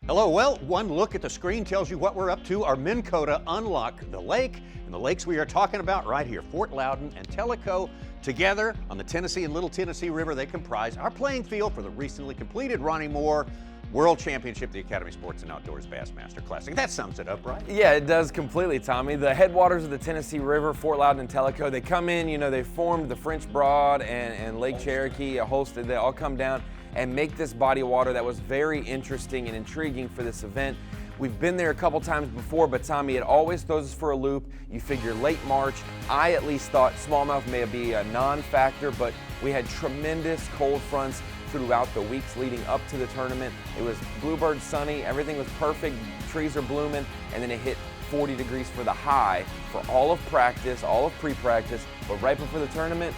Hello, well, one look at the screen tells you what we're up to. Our Minn Kota unlock the lake, and the lakes we are talking about right here, Fort Loudoun and Tellico. Together on the Tennessee and Little Tennessee River, they comprise our playing field for the recently completed Ronnie World Championship, the Academy Sports and Outdoors Bassmaster Classic. That sums it up, right? Yeah, it does completely, Tommy. The headwaters of the Tennessee River, Fort Loudoun and Tellico, they come in, they formed the French Broad and Lake Cherokee, Holsted, they all come down and make this body of water that was very interesting and intriguing for this event. We've been there a couple times before, but Tommy, it always throws us for a loop. You figure late March. I at least thought smallmouth may be a non-factor, but we had tremendous cold fronts throughout the weeks leading up to the tournament. It was bluebird sunny, everything was perfect, trees are blooming, and then it hit 40 degrees for the high for all of practice, all of pre-practice, but right before the tournament,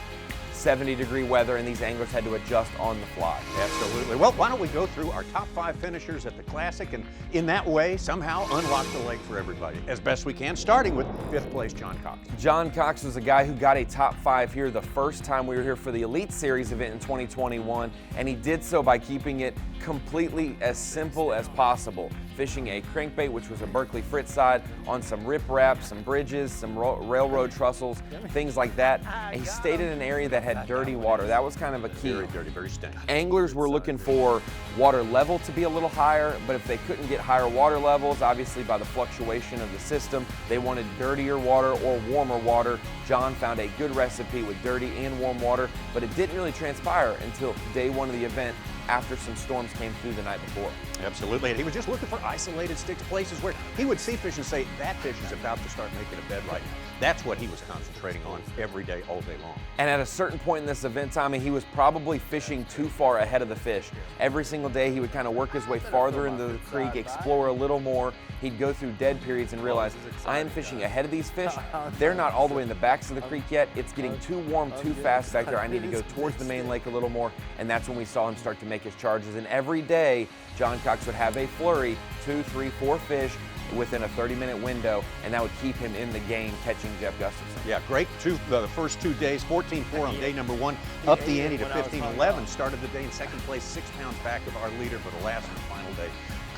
70-degree weather, and these anglers had to adjust on the fly. Absolutely. Well, why don't we go through our top 5 finishers at the Classic, and in that way, somehow unlock the lake for everybody as best we can, starting with 5th place, John Cox. John Cox was a guy who got a top 5 here the first time we were here for the Elite Series event in 2021, and he did so by keeping it completely as simple as possible. Fishing a crankbait, which was a Berkeley Fritz side, on some riprap, some bridges, some railroad trussels, things like that. And he stayed in an area that had dirty water. That was kind of a key. Very dirty, very stinky. Anglers were looking for water level to be a little higher, but if they couldn't get higher water levels, obviously by the fluctuation of the system, they wanted dirtier water or warmer water. John found a good recipe with dirty and warm water, but it didn't really transpire until day 1 of the event, after some storms came through the night before. Absolutely, and he was just looking for isolated sticks, places where he would see fish and say, that fish is about to start making a bed right now. That's what he was concentrating on every day, all day long. And at a certain point in this event, Tommy, he was probably fishing too far ahead of the fish. Every single day he would kind of work his way farther into the creek, explore a little more. He'd go through dead periods and realize, I am fishing ahead of these fish. They're not all the way in the backs of the creek yet. It's getting too warm, too fast back there. I need to go towards the main lake a little more. And that's when we saw him start to make his charges. And every day, John Cox would have a flurry, 2, 3, 4 fish within a 30-minute window, and that would keep him in the game catching Jeff Gustafson. Yeah, great. The first 2 days, 14-4 on day number 1, up the ante to 15-11. Started the day in second place, 6 pounds back of our leader, but alas, on the final day,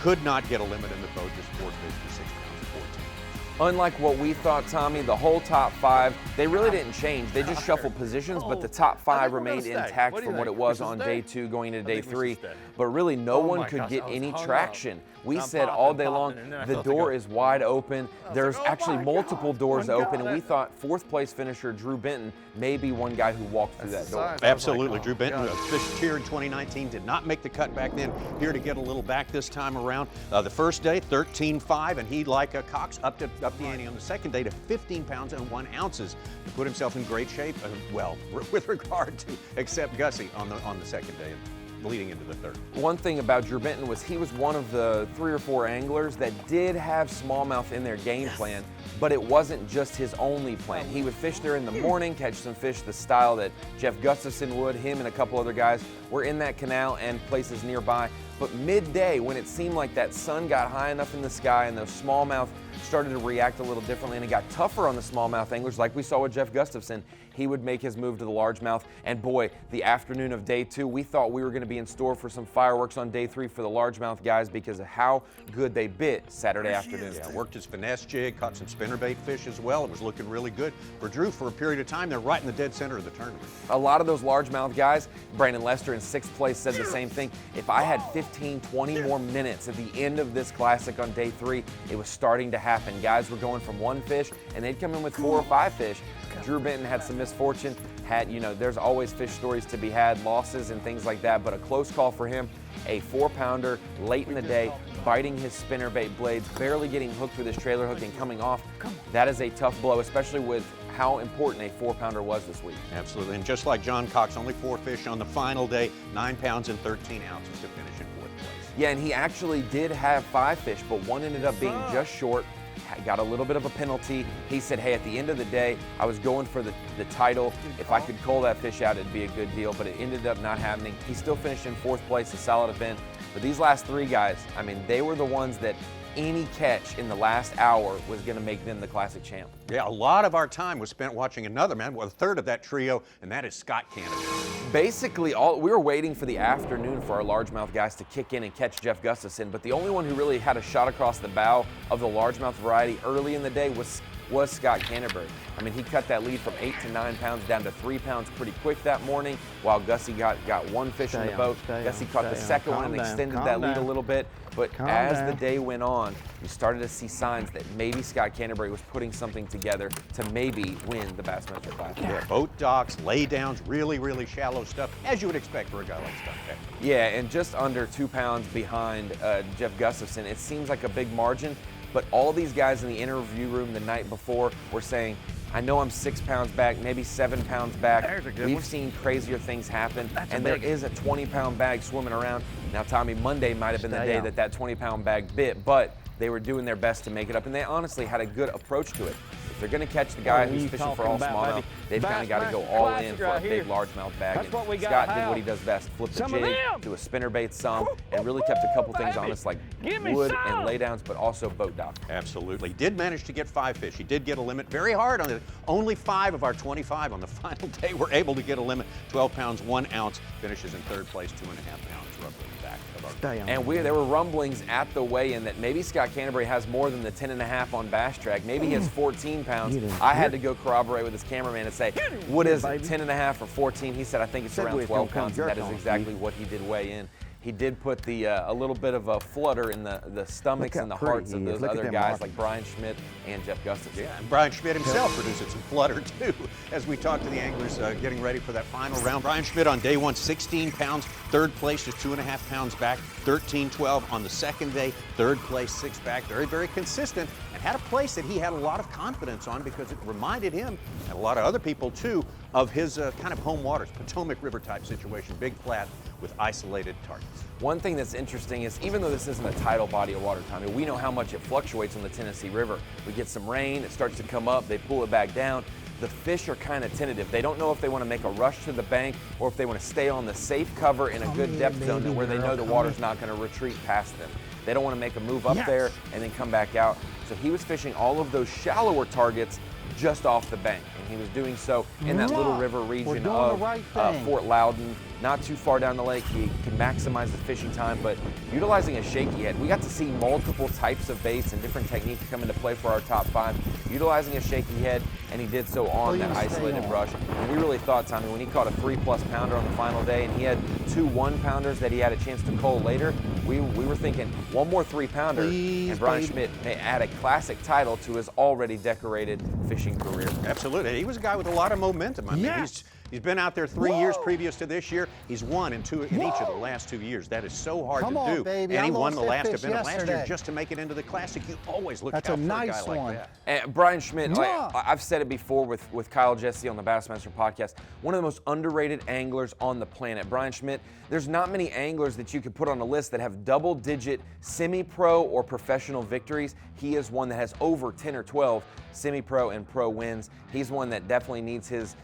could not get a limit in the boat, just 4 fish for 6 pounds and 14. Unlike what we thought, Tommy, the whole top 5, they really didn't change. They just shuffled positions, but the top 5 remained intact from what it was on day 2 going into day 3. But really, no one could get any traction. We said all day long, the door is wide open. There's actually multiple doors open, and we thought 4th place finisher Drew Benton may be one guy who walked through that door. Absolutely. Drew Benton, fished here in 2019, did not make the cut back then. Here to get a little back this time around. The first day, 13.5, and he, like Cox, upped the ante on the second day to 15 pounds and 1 ounces to put himself in great shape, well, with regard to accept Gussie on the second day, leading into the third. One thing about Drew Benton was he was one of the 3 or 4 anglers that did have smallmouth in their game plan, but it wasn't just his only plan. He would fish there in the morning, catch some fish the style that Jeff Gustafson would. Him and a couple other guys were in that canal and places nearby. But midday, when it seemed like that sun got high enough in the sky and those smallmouth started to react a little differently, and it got tougher on the smallmouth anglers, like we saw with Jeff Gustafson, he would make his move to the largemouth. And boy, the afternoon of day 2, we thought we were going to be in store for some fireworks on day 3 for the largemouth guys because of how good they bit Saturday afternoon. Yeah, worked his finesse jig, caught some spinnerbait fish as well. It was looking really good for Drew for a period of time. They're right in the dead center of the tournament. A lot of those largemouth guys, Brandon Lester in 6th place said the same thing. If I had 15, 20 more minutes at the end of this Classic on day 3, it was starting to happen. Guys were going from 1 fish and they'd come in with 4 or 5 fish. Drew Benton had some misfortune, there's always fish stories to be had, losses and things like that, but a close call for him, a 4-pounder late in the day, biting his spinnerbait blades, barely getting hooked with his trailer hook and coming off. That is a tough blow, especially with how important a 4-pounder was this week. Absolutely, and just like John Cox, only 4 fish on the final day, 9 pounds and 13 ounces to finish in 4th place. Yeah, and he actually did have 5 fish, but one ended up being just short. Got a little bit of a penalty. He said, hey, at the end of the day, I was going for the title. If I could cull that fish out, it'd be a good deal, but it ended up not happening. He still finished in 4th place, a solid event. But these last 3 guys, they were the ones that any catch in the last hour was going to make them the Classic champ. Yeah, a lot of our time was spent watching another man, well, a third of that trio, and that is Scott Canterbury. Basically, we were waiting for the afternoon for our largemouth guys to kick in and catch Jeff Gustafson, but the only one who really had a shot across the bow of the largemouth variety early in the day was Scott Canterbury. I mean, he cut that lead from 8 to 9 pounds down to 3 pounds pretty quick that morning, while Gussie got one fish in the boat. Gussie caught the second one and extended that lead a little bit. But as the day went on, we started to see signs that maybe Scott Canterbury was putting something together to maybe win the Bassmaster Classic. Yeah, boat docks, laydowns, really, really shallow stuff, as you would expect for a guy like Scott. Yeah, and just under 2 pounds behind Jeff Gustafson. It seems like a big margin, but all these guys in the interview room the night before were saying, I know I'm 6 pounds back, maybe 7 pounds back. We've seen crazier things happen, and there is a 20-pound bag swimming around. Now, Tommy, Monday might have been the day that 20-pound bag bit, but they were doing their best to make it up, and they honestly had a good approach to it. If they're going to catch the guy who's fishing for all smallmouth, they've kind of got to go all in for a big largemouth bag. And Scott did what he does best, flip the jig, do a spinnerbait some, and really kept a couple things honest like wood and laydowns, but also boat dock. Absolutely. Did manage to get 5 fish. He did get a limit very hard on it. Only 5 of our 25 on the final day were able to get a limit. 12 pounds, 1 ounce. Finishes in 3rd place, 2.5 pounds roughly back of our. And there were rumblings at the weigh-in that maybe Scott Canterbury has more than the 10.5 on Bass Track. Maybe he has 14 pounds. I had to go corroborate with his cameraman and say, what is it, 10.5 or 14? He said, I think it's around 12 pounds, and that is exactly what he did weigh in. He did put a little bit of a flutter in the stomachs and the hearts of those other guys like Bryan Schmitt and Jeff Gustafson. Yeah, and Bryan Schmitt himself produced some flutter too as we talked to the anglers getting ready for that final round. Bryan Schmitt on day 1, 16 pounds, 3rd place, just 2.5 pounds back, 13-12 on the 2nd day, 3rd place, 6 back, very, very consistent, and had a place that he had a lot of confidence on because it reminded him, and a lot of other people too, of his kind of home waters, Potomac River type situation, big flat with isolated targets. One thing that's interesting is even though this isn't a tidal body of water, Tommy, we know how much it fluctuates on the Tennessee River. We get some rain, it starts to come up, they pull it back down. The fish are kind of tentative. They don't know if they want to make a rush to the bank or if they want to stay on the safe cover in a good depth zone where they know the water's not going to retreat past them. They don't want to make a move up there and then come back out. So he was fishing all of those shallower targets just off the bank, and he was doing so in that Little River region of Fort Loudoun, not too far down the lake. He can maximize the fishing time, but utilizing a shaky head. We got to see multiple types of baits and different techniques come into play for our top 5, utilizing a shaky head, and he did so on that isolated brush. And we really thought, Tommy, when he caught a 3+ pounder on the final day and he had 2 1-pounders that he had a chance to cull later, we were thinking one more 3-pounder and Bryan Schmitt may add a classic title to his already decorated fishing career. Absolutely. He was a guy with a lot of momentum. I mean, he's been out there 3 years previous to this year. He's won in each of the last 2 years. That is so hard to do. Baby. And he won the last event last year just to make it into the Classic. You always look out for a guy like that. And Bryan Schmitt, I've said it before with Kyle Jesse on the Bassmaster podcast, one of the most underrated anglers on the planet. Bryan Schmitt, there's not many anglers that you could put on a list that have double-digit semi-pro or professional victories. He is one that has over 10 or 12 semi-pro and pro wins. He's one that definitely needs his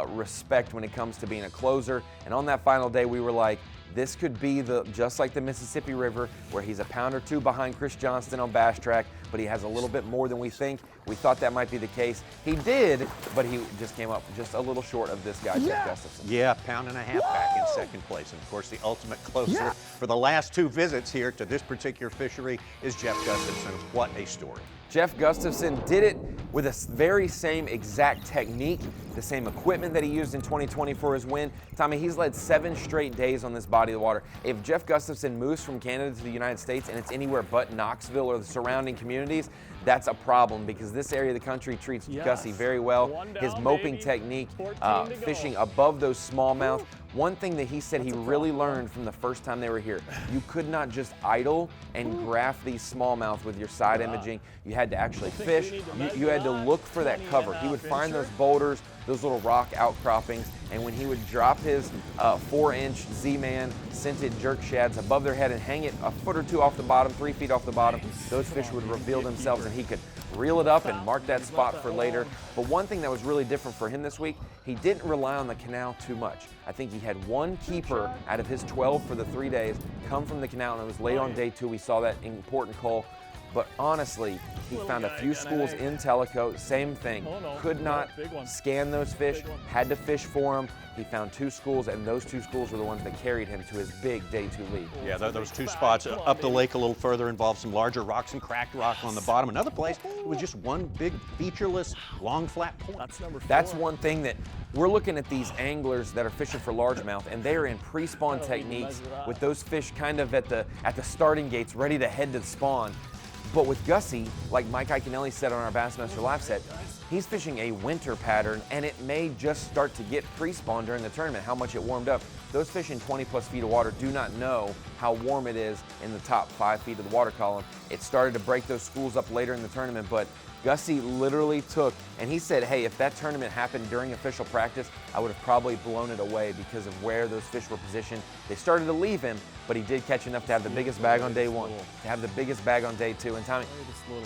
respect when it comes to being a closer. And on that final day, we were like, this could be just like the Mississippi River, where he's a pound or 2 behind Chris Johnston on Bass Track, but he has a little bit more than we think. We thought that might be the case. He did, but he just came up just a little short of this guy, Jeff Gustafson. Yeah, 1.5 pounds back in 2nd place. And of course, the ultimate closer for the last 2 visits here to this particular fishery is Jeff Gustafson. What a story. Jeff Gustafson did it with a very same exact technique, the same equipment that he used in 2020 for his win. Tommy, he's led 7 straight days on this body of water. If Jeff Gustafson moves from Canada to the United States and it's anywhere but Knoxville or the surrounding communities, that's a problem because this area of the country treats Gussie very well. His moping technique, fishing above those smallmouth. One thing that he said he really learned from the first time they were here, you could not just idle and graph these smallmouth with your side imaging. You had to actually fish. You had to look for that cover. He would find those boulders, those little rock outcroppings, and when he would drop his 4-inch Z-Man scented jerk shads above their head and hang it a foot or 2 off the bottom, 3 feet off the bottom, those fish would reveal themselves and he could reel it up and mark that spot for later. But one thing that was really different for him this week, he didn't rely on the canal too much. I think he had 1 keeper out of his 12 for the 3 days come from the canal, and it was late on day 2 we saw that important call. But honestly, he found a few schools in Tellico, same thing. Could not scan those fish, had to fish for them. He found 2 schools, and those 2 schools were the ones that carried him to his big day 2 lead. Yeah, those 2 spots up the lake a little further involved some larger rocks and cracked rock on the bottom. Another place, it was just one big featureless, long, flat point. That's one thing that we're looking at these anglers that are fishing for largemouth, and they are in pre-spawn techniques with those fish kind of at the starting gates, ready to head to the spawn. But with Gussie, like Mike Iaconelli said on our Bassmaster Live set, he's fishing a winter pattern, and it may just start to get pre-spawn during the tournament, how much it warmed up. Those fish in 20+ feet of water do not know how warm it is in the top 5 feet of the water column. It started to break those schools up later in the tournament, but Gussie literally took, and he said, hey, if that tournament happened during official practice, I would have probably blown it away because of where those fish were positioned. They started to leave him, but he did catch enough to have the biggest bag on day 1, to have the biggest bag on day 2. And Tommy,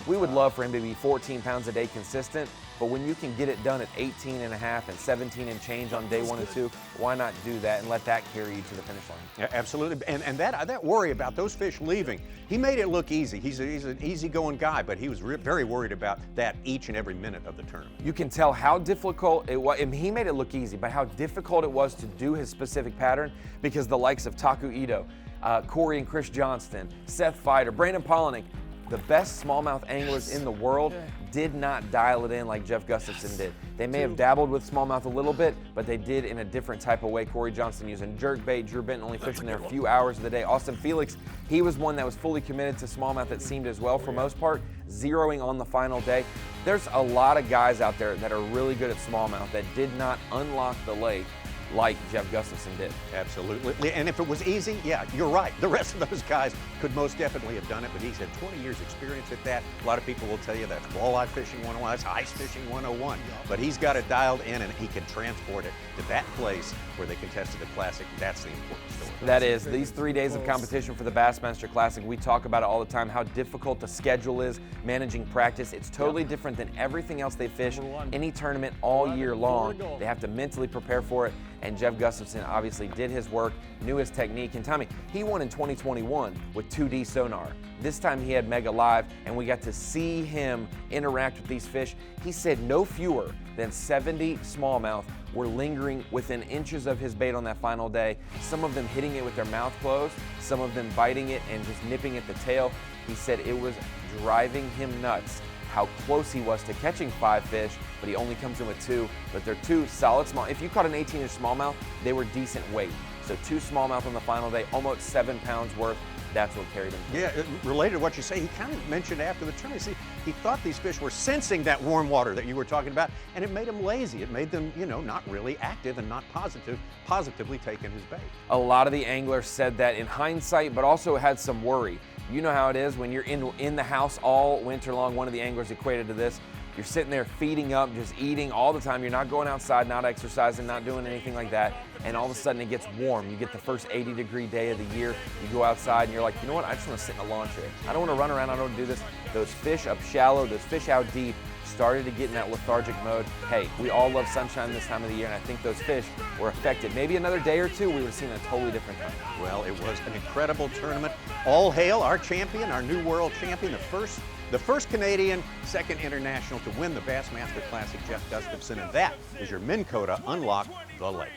we would love for him to be 14 pounds a day consistent, but when you can get it done at 18 and a half and 17 and change on day 1 and 2, why not do that and let that carry you to the finish line? Yeah, absolutely. And that worry about those fish leaving, he made it look easy. He's an easygoing guy, but he was very worried about that each and every minute of the tournament. You can tell how difficult it was. I mean, he made it look easy, but how difficult it was to do his specific pattern, because the likes of Taku Ito, Corey and Chris Johnston, Seth Fider, Brandon Polinick, the best smallmouth anglers in the world, did not dial it in like Jeff Gustafson did. They may have dabbled with smallmouth a little bit, but they did in a different type of way. Corey Johnston using jerkbait, Drew Benton only fishing there a few hours of the day. Austin Felix, he was one that was fully committed to smallmouth, it seemed as well for most part, zeroing on the final day. There's a lot of guys out there that are really good at smallmouth that did not unlock the lake like Jeff Gustafson did. Absolutely. And if it was easy, yeah, you're right. The rest of those guys could most definitely have done it, but he's had 20 years experience at that. A lot of people will tell you that's walleye fishing 101, that's ice fishing 101. But he's got it dialed in, and he can transport it to that place where they contested the Classic. That's the important story. That is, these 3 days of competition for the Bassmaster Classic, we talk about it all the time, how difficult the schedule is, managing practice. It's totally different than everything else they fish, any tournament all year long. They have to mentally prepare for it, and Jeff Gustafson obviously did his work, knew his technique, and Tommy, he won in 2021 with 2D sonar. This time he had Mega Live, and we got to see him interact with these fish. He said no fewer than 70 smallmouth were lingering within inches of his bait on that final day, some of them hitting it with their mouth closed, some of them biting it and just nipping at the tail. He said it was driving him nuts how close he was to catching 5 fish, but he only comes in with 2, but they're 2 solid small. If you caught an 18-inch smallmouth, they were decent weight. So 2 smallmouth on the final day, almost 7 pounds worth. That's what carried him. Yeah, related to what you say, he kind of mentioned after the tournament, he thought these fish were sensing that warm water that you were talking about, and it made them lazy. It made them, not really active and not positively taking his bait. A lot of the anglers said that in hindsight, but also had some worry. You know how it is when you're in the house all winter long. One of the anglers equated to this. You're sitting there feeding up, just eating all the time. You're not going outside, not exercising, not doing anything like that. And all of a sudden it gets warm. You get the first 80-degree day of the year. You go outside and you're like, you know what? I just want to sit in a lawn chair. I don't want to run around. I don't want to do this. Those fish up shallow, those fish out deep started to get in that lethargic mode. Hey, we all love sunshine this time of the year, and I think those fish were affected. Maybe another day or two, we would have seen a totally different time. Well, it was an incredible tournament. All hail our champion, our new world champion, the first Canadian, second international to win the Bassmaster Classic, Jeff Gustafson, and that is your Minn Kota Unlock the Lake.